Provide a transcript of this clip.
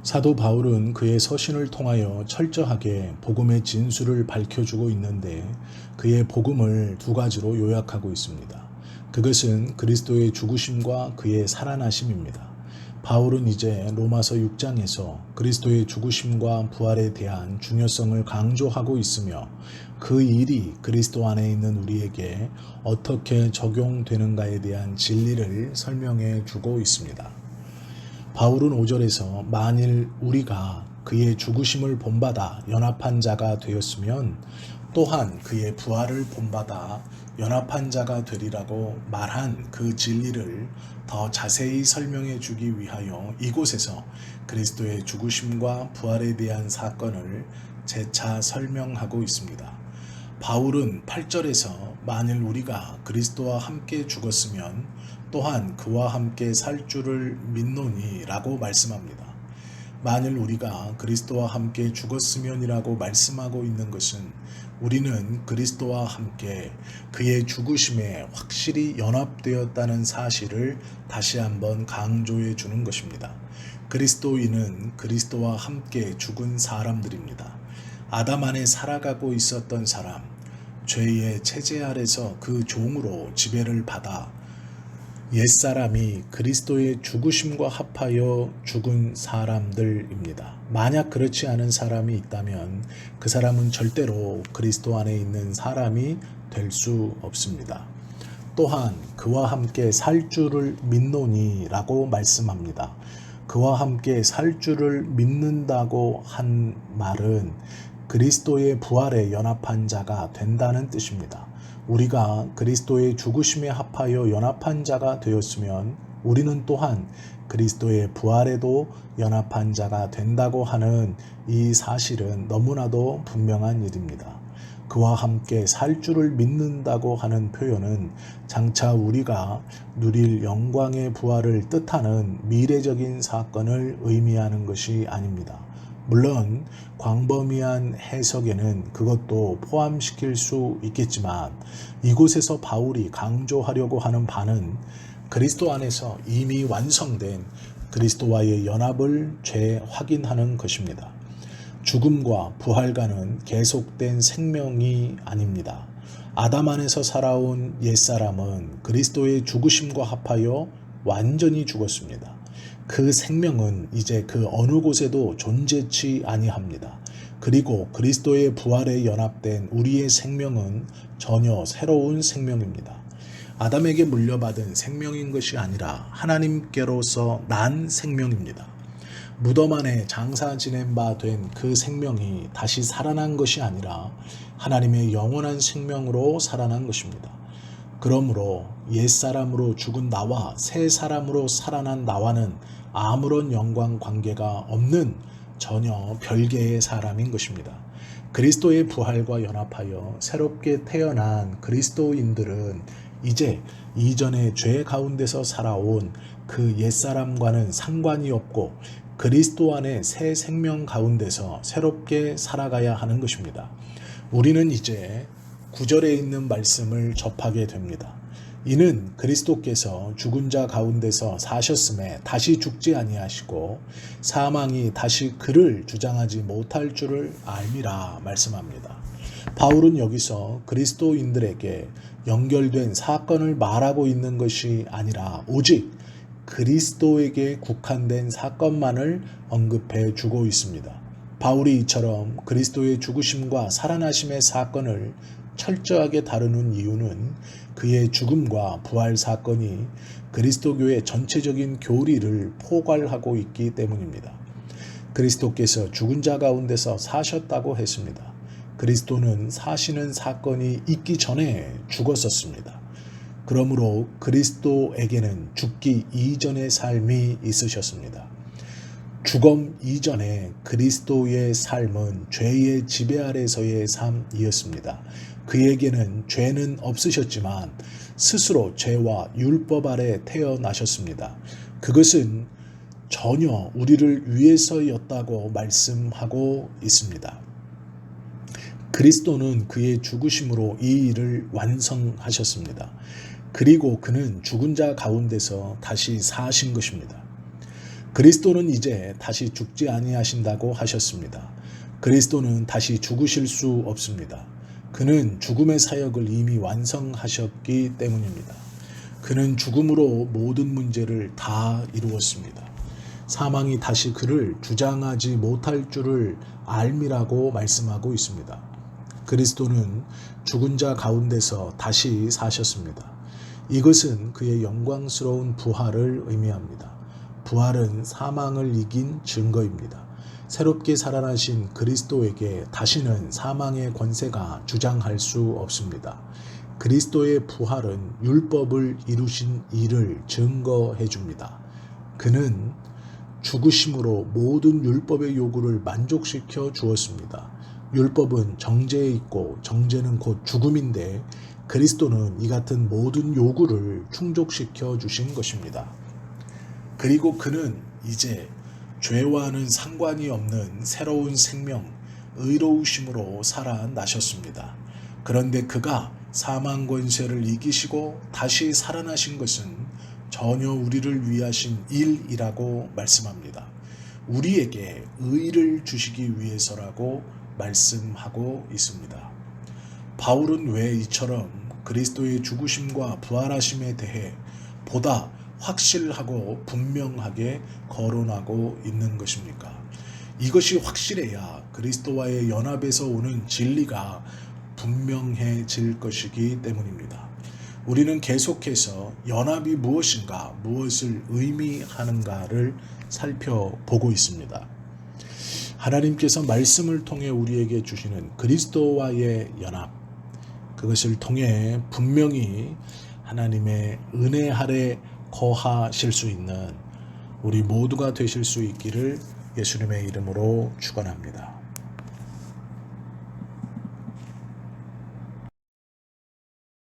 사도 바울은 그의 서신을 통하여 철저하게 복음의 진수를 밝혀주고 있는데 그의 복음을 두 가지로 요약하고 있습니다. 그것은 그리스도의 죽으심과 그의 살아나심입니다. 바울은 이제 로마서 6장에서 그리스도의 죽으심과 부활에 대한 중요성을 강조하고 있으며 그 일이 그리스도 안에 있는 우리에게 어떻게 적용되는가에 대한 진리를 설명해 주고 있습니다. 바울은 5절에서 만일 우리가 그의 죽으심을 본받아 연합한 자가 되었으면 또한 그의 부활을 본받아 연합한 자가 되리라고 말한 그 진리를 더 자세히 설명해 주기 위하여 이곳에서 그리스도의 죽으심과 부활에 대한 사건을 재차 설명하고 있습니다. 바울은 8절에서 만일 우리가 그리스도와 함께 죽었으면 또한 그와 함께 살 줄을 믿노니 라고 말씀합니다. 만일 우리가 그리스도와 함께 죽었으면이라고 말씀하고 있는 것은 우리는 그리스도와 함께 그의 죽으심에 확실히 연합되었다는 사실을 다시 한번 강조해 주는 것입니다. 그리스도인은 그리스도와 함께 죽은 사람들입니다. 아담 안에 살아가고 있었던 사람, 죄의 체제 아래서 그 종으로 지배를 받아 옛사람이 그리스도의 죽으심과 합하여 죽은 사람들입니다. 만약 그렇지 않은 사람이 있다면 그 사람은 절대로 그리스도 안에 있는 사람이 될 수 없습니다. 또한 그와 함께 살 줄을 믿노니 라고 말씀합니다. 그와 함께 살 줄을 믿는다고 한 말은 그리스도의 부활에 연합한 자가 된다는 뜻입니다. 우리가 그리스도의 죽으심에 합하여 연합한 자가 되었으면 우리는 또한 그리스도의 부활에도 연합한 자가 된다고 하는 이 사실은 너무나도 분명한 일입니다. 그와 함께 살 줄을 믿는다고 하는 표현은 장차 우리가 누릴 영광의 부활을 뜻하는 미래적인 사건을 의미하는 것이 아닙니다. 물론 광범위한 해석에는 그것도 포함시킬 수 있겠지만 이곳에서 바울이 강조하려고 하는 바는 그리스도 안에서 이미 완성된 그리스도와의 연합을 재확인하는 것입니다. 죽음과 부활과는 계속된 생명이 아닙니다. 아담 안에서 살아온 옛사람은 그리스도의 죽으심과 합하여 완전히 죽었습니다. 그 생명은 이제 그 어느 곳에도 존재치 아니합니다. 그리고 그리스도의 부활에 연합된 우리의 생명은 전혀 새로운 생명입니다. 아담에게 물려받은 생명인 것이 아니라 하나님께로서 난 생명입니다. 무덤 안에 장사 지낸 바 된 그 생명이 다시 살아난 것이 아니라 하나님의 영원한 생명으로 살아난 것입니다. 그러므로 옛사람으로 죽은 나와 새 사람으로 살아난 나와는 아무런 연관 관계가 없는 전혀 별개의 사람인 것입니다. 그리스도의 부활과 연합하여 새롭게 태어난 그리스도인들은 이제 이전의 죄 가운데서 살아온 그 옛사람과는 상관이 없고 그리스도 안에 새 생명 가운데서 새롭게 살아가야 하는 것입니다. 우리는 이제 9절에 있는 말씀을 접하게 됩니다. 이는 그리스도께서 죽은 자 가운데서 사셨음에 다시 죽지 아니하시고 사망이 다시 그를 주장하지 못할 줄을 알미라 말씀합니다. 바울은 여기서 그리스도인들에게 연결된 사건을 말하고 있는 것이 아니라 오직 그리스도에게 국한된 사건만을 언급해 주고 있습니다. 바울이 이처럼 그리스도의 죽으심과 살아나심의 사건을 철저하게 다루는 이유는 그의 죽음과 부활 사건이 그리스도교의 전체적인 교리를 포괄하고 있기 때문입니다. 그리스도께서 죽은 자 가운데서 사셨다고 했습니다. 그리스도는 사시는 사건이 있기 전에 죽었었습니다. 그러므로 그리스도에게는 죽기 이전의 삶이 있으셨습니다. 죽음 이전에 그리스도의 삶은 죄의 지배 아래서의 삶이었습니다. 그에게는 죄는 없으셨지만 스스로 죄와 율법 아래 태어나셨습니다. 그것은 전혀 우리를 위해서였다고 말씀하고 있습니다. 그리스도는 그의 죽으심으로 이 일을 완성하셨습니다. 그리고 그는 죽은 자 가운데서 다시 사신 것입니다. 그리스도는 이제 다시 죽지 아니하신다고 하셨습니다. 그리스도는 다시 죽으실 수 없습니다. 그는 죽음의 사역을 이미 완성하셨기 때문입니다. 그는 죽음으로 모든 문제를 다 이루었습니다. 사망이 다시 그를 주장하지 못할 줄을 알미라고 말씀하고 있습니다. 그리스도는 죽은 자 가운데서 다시 사셨습니다. 이것은 그의 영광스러운 부활을 의미합니다. 부활은 사망을 이긴 증거입니다. 새롭게 살아나신 그리스도에게 다시는 사망의 권세가 주장할 수 없습니다. 그리스도의 부활은 율법을 이루신 일을 증거해 줍니다. 그는 죽으심으로 모든 율법의 요구를 만족시켜 주었습니다. 율법은 정죄에 있고 정죄는 곧 죽음인데 그리스도는 이 같은 모든 요구를 충족시켜 주신 것입니다. 그리고 그는 이제 죄와는 상관이 없는 새로운 생명, 의로우심으로 살아나셨습니다. 그런데 그가 사망 권세를 이기시고 다시 살아나신 것은 전혀 우리를 위하신 일이라고 말씀합니다. 우리에게 의를 주시기 위해서라고 말씀하고 있습니다. 바울은 왜 이처럼 그리스도의 죽으심과 부활하심에 대해 보다 확실하고 분명하게 거론하고 있는 것입니까? 이것이 확실해야 그리스도와의 연합에서 오는 진리가 분명해질 것이기 때문입니다. 우리는 계속해서 연합이 무엇인가, 무엇을 의미하는가를 살펴보고 있습니다. 하나님께서 말씀을 통해 우리에게 주시는 그리스도와의 연합, 그것을 통해 분명히 하나님의 은혜 아래 거하실 수 있는 우리 모두가 되실 수 있기를 예수님의 이름으로 축원합니다.